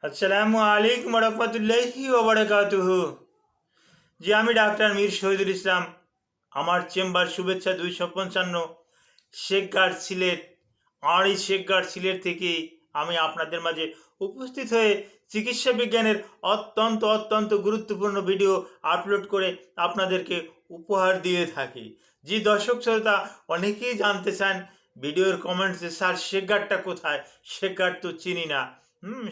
আসসালামু আলাইকুম রহমতুল্লাহি ওয়া বারাকাতুহু। জি, আমি ডাক্তার মীর শহীদুল ইসলাম। আমার চেম্বার শুভেচ্ছা 255, শেখগাঁড় সিলেট। আর এই শেখগাঁড় সিলেট থেকে আমি আপনাদের মাঝে উপস্থিত হয়ে চিকিৎসা বিজ্ঞানের অত্যন্ত গুরুত্বপূর্ণ ভিডিও আপলোড করে আপনাদেরকে উপহার দিয়ে থাকি। জি দর্শক শ্রোতা, অনেকেই জানতে চান ভিডিওর কমেন্টসে, স্যার শেখগাঁড়টা কোথায়? শেখগাঁড় তো চিনি না।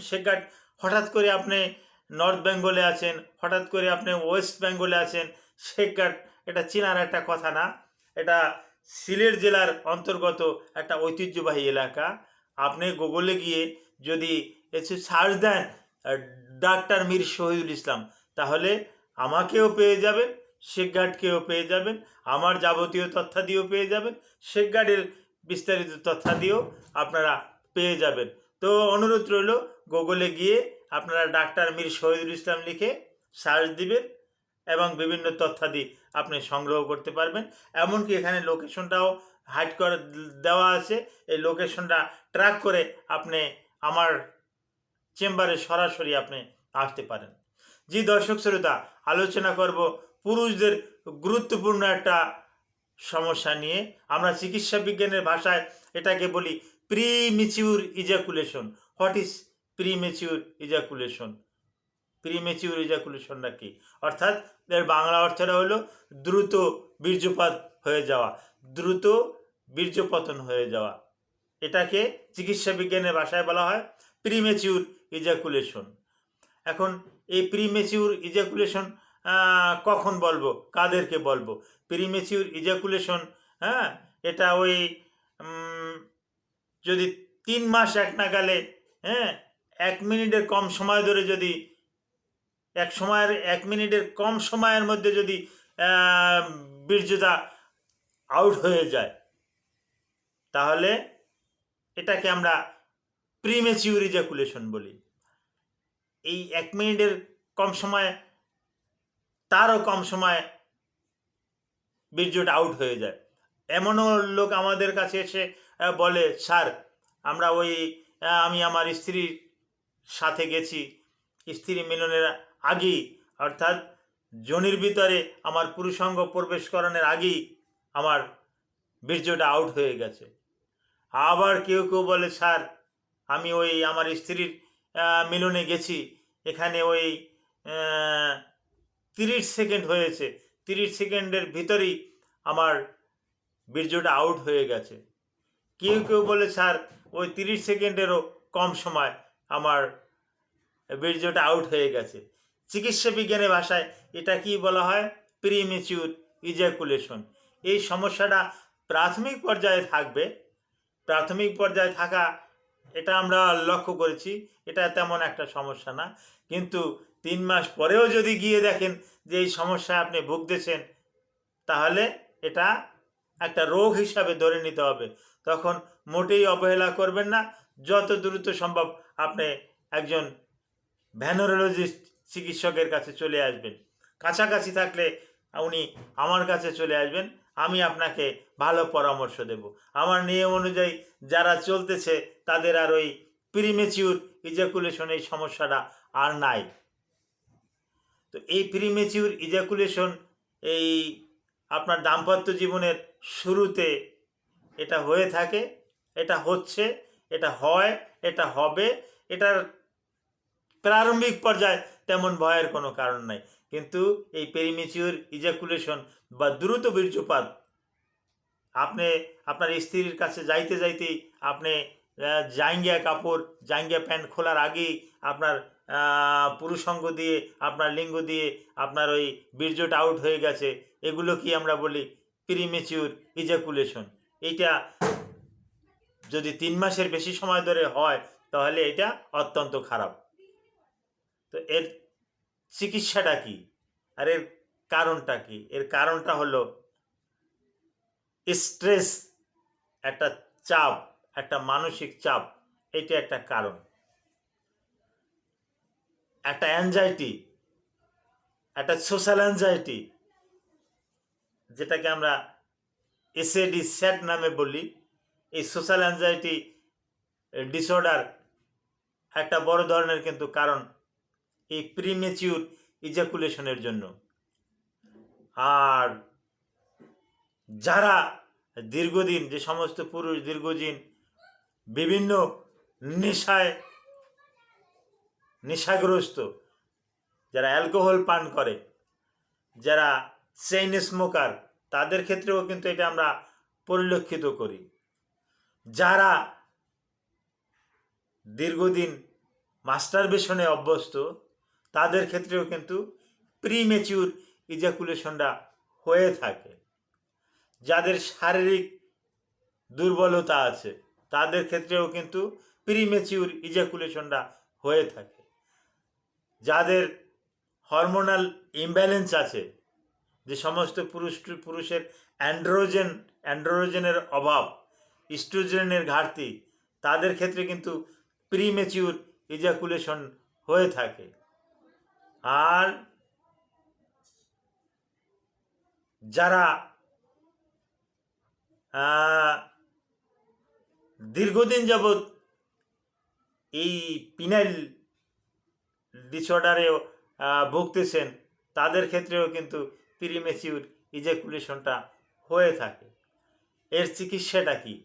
শেখগাঁড় হঠাৎ করে আপনি নর্থ বেঙ্গলে আছেন, হঠাৎ করে আপনি ওয়েস্ট বেঙ্গলে আছেন। শেখগাঁড় এটা চেনার একটা কথা না। এটা সিলেট জেলার অন্তর্গত একটা ঐতিহ্যবাহী এলাকা। আপনি গুগলে গিয়ে যদি এসে সার্চ দেন ডাক্তার মীর শহীদুল ইসলাম, তাহলে আমাকেও পেয়ে যাবেন, শেখগাঁড়কেও পেয়ে যাবেন, আমার যাবতীয় তথ্যাদিও পেয়ে যাবেন, শেখগাঁড়ের বিস্তারিত তথ্যাদিও আপনারা পেয়ে যাবেন। তো অনুরোধ রইল, গুগলে গিয়ে আপনারা ডাক্তার মীর শহীদুল ইসলাম লিখে সার্চ দিবেন এবং বিভিন্ন তথ্যাদি আপনি সংগ্রহ করতে পারবেন। এমনকি এখানে লোকেশনটাও হাইড করে দেওয়া আছে। এই লোকেশনটা ট্র্যাক করে আপনি আমার চেম্বারে সরাসরি আপনি আসতে পারেন। জি দর্শক শ্রোতা, আলোচনা করব পুরুষদের গুরুত্বপূর্ণ একটা সমস্যা নিয়ে। আমরা চিকিৎসা বিজ্ঞানের ভাষায় এটাকে বলি premature ejaculation. What is premature ejaculation? Premature ইজাকুলেশনটা কি? অর্থাৎ এর বাংলা অর্থটা হলো দ্রুত বীর্যপাত হয়ে যাওয়া, দ্রুত বীর্যপতন হয়ে যাওয়া। এটাকে চিকিৎসা বিজ্ঞানের ভাষায় বলা হয় প্রিমেচিউর ইজাকুলেশন। এখন এই প্রিমেচিউর ইজাকুলেশন কখন বলবো, কাদেরকে বলবো? প্রিমেচিউর ইজাকুলেশন, হ্যাঁ, এটা ওই যদি 3 মাস এক নাগালে, হ্যাঁ, 1 মিনিটের কম সময় ধরে যদি 1 মিনিটের কম সময়ের মধ্যে যদি বীর্যতা আউট হয়ে যায়, তাহলে এটাকে আমরা প্রিমেচিউর ইজাকুলেশন বলি। এই 1 মিনিটের কম সময়, তারও কম সময় বীর্যটা আউট হয়ে যায়। এমনও লোক আমাদের কাছে এসে বলে, স্যার আমরা আমি আমার স্ত্রীর সাথে গেছি, স্ত্রী মিলনের আগেই, অর্থাৎ যোনির ভিতরে আমার পুরুষাঙ্গ প্রবেশ করানোর আগেই আমার বীর্যটা আউট হয়ে গেছে। আবার কেউ কেউ বলে, স্যার আমি আমার স্ত্রীর মিলনে গেছি, এখানে 30 সেকেন্ড হয়েছে, 30 সেকেন্ডের ভিতরেই আমার বীর্যটা আউট হয়ে গেছে। কেউ কেউ বলে, স্যার 30 সেকেন্ডেরও কম সময় আমার বীর্যটা আউট হয়ে গেছে। চিকিৎসা বিজ্ঞানের ভাষায় এটা কি বলা হয়? Premature ejaculation. এই সমস্যাটা প্রাথমিক পর্যায়ে থাকবে। প্রাথমিক পর্যায়ে থাকা, এটা আমরা লক্ষ্য করেছি, এটা তেমন একটা সমস্যা না। কিন্তু 3 মাস পরেও যদি গিয়ে দেখেন যে এই সমস্যায় আপনি ভুগতেছেন, তাহলে এটা একটা রোগ হিসাবে ধরে নিতে হবে। তখন মোটেই অবহেলা করবেন না, যত দ্রুত সম্ভব আপনি একজন ভেনোরোলজিস্ট চিকিৎসকের কাছে চলে আসবেন। কাছাকাছি থাকলে উনি আমার কাছে চলে আসবেন, আমি আপনাকে ভালো পরামর্শ দেব। আমার নিয়ম অনুযায়ী যারা চলতেছে তাদের আর প্রিমেচিউর ইজাকুলেশন এই সমস্যাটা আর নাই। তো এই প্রিমেচিউর ইজাকুলেশন এই আপনার দাম্পত্য জীবনের শুরুতে এটা হয়ে থাকে, এটা হচ্ছে, এটা হয়, এটা হবে। এটার প্রারম্ভিক পর্যায়ে তেমন ভয়ের কোনো কারণ নাই। কিন্তু এই প্রিমেচিউর ইজাকুলেশন বা দ্রুত বীর্যপাত, আপনি আপনার স্ত্রীর কাছে যাইতে যাইতেই আপনি জাঙ্গিয়া কাপড়, জাঙ্গিয়া প্যান্ট খোলার আগেই আপনার পুরুষাঙ্গ দিয়ে, আপনার লিঙ্গ দিয়ে আপনার বীর্যটা আউট হয়ে গেছে, এগুলো কি আমরা বলি প্রিমেচিউর ইজাকুলেশন। এইটা যদি 3 মাসের বেশি সময় ধরে হয়, তাহলে এটা অত্যন্ত খারাপ। তো এর চিকিৎসাটা কি, আর এর কারণটা কি? এর কারণটা হলো স্ট্রেস, একটা চাপ, একটা মানসিক চাপ, এটা একটা কারণ। একটা অ্যাংজাইটি, একটা সোশ্যাল অ্যাংজাইটি, যেটাকে আমরা এসএডি স্যাড নামে বলি, এই সোশ্যাল অ্যাংজাইটি ডিসঅর্ডার একটা বড় ধরনের কিন্তু কারণ এই প্রিমেচিউর ইজাকুলেশনের জন্য। আর যারা দীর্ঘদিন, যে সমস্ত পুরুষ দীর্ঘদিন বিভিন্ন নেশাগ্রস্ত, যারা অ্যালকোহল পান করে, যারা চেইন স্মোকার, তাদের ক্ষেত্রেও কিন্তু এটা আমরা পরিলক্ষিত করি। যারা দীর্ঘদিন মাস্টারবেশনে অভ্যস্ত, তাদের ক্ষেত্রেও কিন্তু প্রিমেচিউর ইজাকুলেশনটা হয়ে থাকে। যাদের শারীরিক দুর্বলতা আছে, তাদের ক্ষেত্রেও কিন্তু প্রিমেচিউর ইজাকুলেশনটা হয়ে থাকে। যাদের হরমোনাল ইমব্যালেন্স আছে, যে সমস্ত পুরুষের অ্যান্ড্রোজেনের অভাব, ইস্ট্রোজেনের ঘাটতি, তাদের ক্ষেত্রে কিন্তু প্রিমেচিউর ইজাকুলেশন হয়ে থাকে। আর যারা দীর্ঘদিন যাবৎ এই পিনাইল ডিসঅর্ডারেও ভুগতেছেন, তাদের ক্ষেত্রেও কিন্তু প্রিমেচিউর ইজাকুলেশনটা হয়ে থাকে। এর চিকিৎসাটা কি?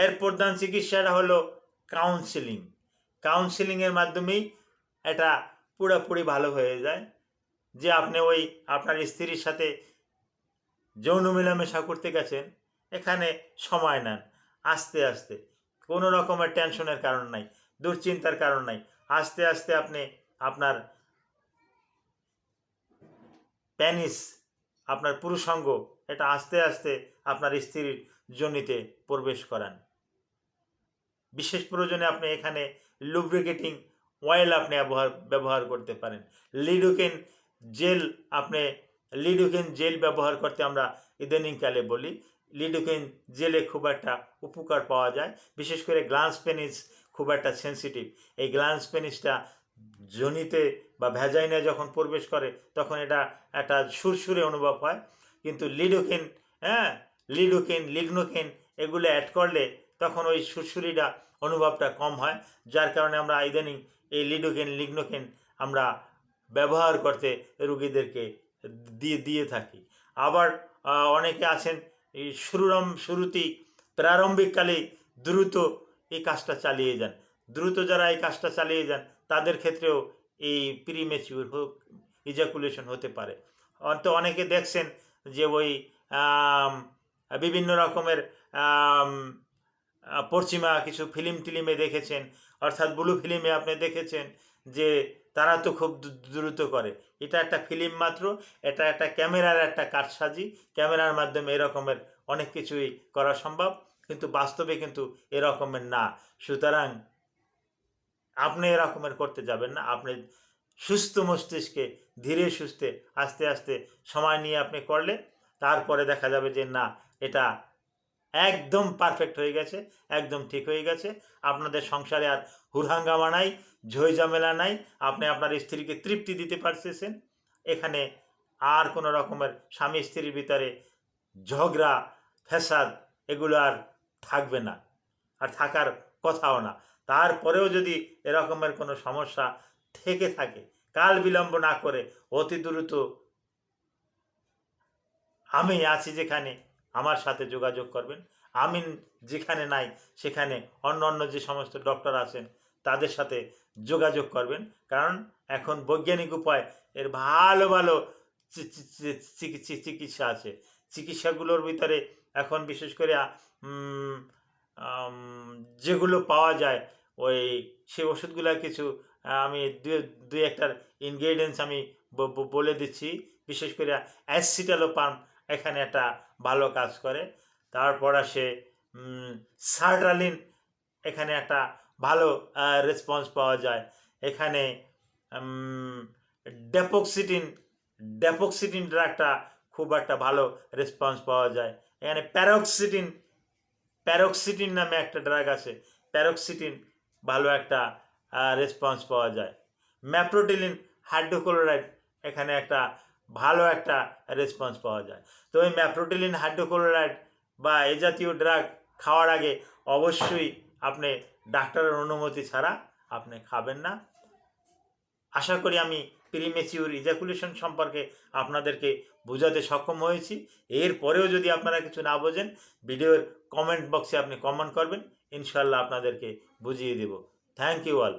এর প্রধান চিকিৎসাটা হলো কাউন্সেলিং। কাউন্সেলিংয়ের মাধ্যমেই এটা পুরোপুরি ভালো হয়ে যায়। যে আপনি ওই আপনার স্ত্রীর সাথে যৌন মেলামেশা করতে গেছেন, এখানে সময় নেন, আস্তে আস্তে, কোনো রকমের টেনশনের কারণ নাই, দুশ্চিন্তার কারণ নাই। আস্তে আস্তে আপনি আপনার প্যানিস, আপনার পুরুষাঙ্গ, এটা আস্তে আস্তে আপনার স্ত্রীর যোনিতে প্রবেশ করান। বিশেষ প্রয়োজনে আপনি এখানে লুব্রিকেটিং অয়েল আপনি ব্যবহার করতে পারেন। লিডোকেন জেল ব্যবহার করতে আমরা ইদানিংকালে বলি। লিডোকেন জেলে খুব একটা উপকার পাওয়া যায়। বিশেষ করে গ্ল্যান্স পেনিস খুব একটা সেন্সিটিভ। এই গ্ল্যান্স পেনিসটা যোনিতে বা ভ্যাজাইনে যখন প্রবেশ করে, তখন এটা একটা সুরসুরে অনুভব হয়। কিন্তু লিগনোকেন এগুলো অ্যাড করলে তখন ওই সুরসুরিটা অনুভবটা কম হয়। যার কারণে আমরা ইদানিং এই লিগনোকেন আমরা ব্যবহার করতে রুগীদেরকে দিয়ে থাকি। আবার অনেকে আছেন এই শুরুতেই প্রারম্ভিককালে দ্রুত এই কাজটা চালিয়ে যান। দ্রুত যারা এই কাজটা চালিয়ে যান, তাদের ক্ষেত্রেও এই প্রিমেচিউর ইজাকুলেশন হতে পারে। তো অনেকে দেখছেন যে ওই বিভিন্ন রকমের পশ্চিমা কিছু টিলিমে দেখেছেন, অর্থাৎ ব্লু ফিল্মে আপনি দেখেছেন যে তারা তো খুব দ্রুত করে। এটা একটা ফিল্ম মাত্র, এটা একটা ক্যামেরার একটা কারসাজি। ক্যামেরার মাধ্যমে এরকমের অনেক কিছুই করা সম্ভব, কিন্তু বাস্তবে কিন্তু এরকমের না। সুতরাং আপনি এরকমের করতে যাবেন না। আপনি সুস্থ মস্তিষ্কে ধীরে সুস্থে আস্তে আস্তে সময় নিয়ে আপনি করলে তারপরে দেখা যাবে যে না, এটা একদম পারফেক্ট হয়ে গেছে, একদম ঠিক হয়ে গেছে। আপনাদের সংসারে আর হুরহাঙ্গামা নাই, ঝইঝামেলা নাই। আপনি আপনার স্ত্রীকে তৃপ্তি দিতে পারতেছেন। এখানে আর কোনো রকমের স্বামী স্ত্রীর ভিতরে ঝগড়া ফ্যাসাদ এগুলো আর থাকবে না, আর থাকার কথাও না। তারপরেও যদি এরকমের কোনো সমস্যা থেকে থাকে, কাল বিলম্ব না করে অতি দ্রুত আমি আছি যেখানে, আমার সাথে যোগাযোগ করবেন। আমি যেখানে নাই সেখানে অন্য যে সমস্ত ডক্টর আছেন, তাদের সাথে যোগাযোগ করবেন। কারণ এখন বৈজ্ঞানিক উপায় এর ভালো ভালো চিকিৎসা আছে। চিকিৎসাগুলোর ভিতরে এখন বিশেষ করে যেগুলো পাওয়া যায়, ওই সেই ওষুধগুলো কিছু আমি দুই একটার ইনগ্রেডিয়েন্টস আমি বলে দিচ্ছি। বিশেষ করে অ্যাসিটালোপাম এখানে একটা ভালো কাজ করে। তারপর আসে সার্ট্রালিন, এখানে একটা ভালো রেসপন্স পাওয়া যায়। এখানে ড্যাপোক্সিটিন ড্রাগটা খুব একটা ভালো রেসপন্স পাওয়া যায়। এখানে প্যারোক্সিটিন নামে একটা ড্রাগ আছে, প্যারোক্সিটিন ভালো একটা রেসপন্স পাওয়া যায়। ম্যাপ্রোটিলিন হাইড্রোক্লোরাইড, এখানে একটা ভালো একটা রেসপন্স পাওয়া যায়। তো ওই ম্যাপ্রোটিলিন হাইড্রোক্লোরাইড বা এই জাতীয় ড্রাগ খাওয়ার আগে অবশ্যই আপনি ডাক্তারের অনুমতি ছাড়া আপনি খাবেন না। আশা করি আমি প্রিমেচিউর ইজাকুলেশন সম্পর্কে আপনাদেরকে বোঝাতে সক্ষম হয়েছি। এরপরেও যদি আপনারা কিছু না বোঝেন, ভিডিওর কমেন্ট বক্সে আপনি কমেন্ট করবেন, ইনশাল্লাহ আপনাদেরকে বুঝিয়ে দেব। Thank you all.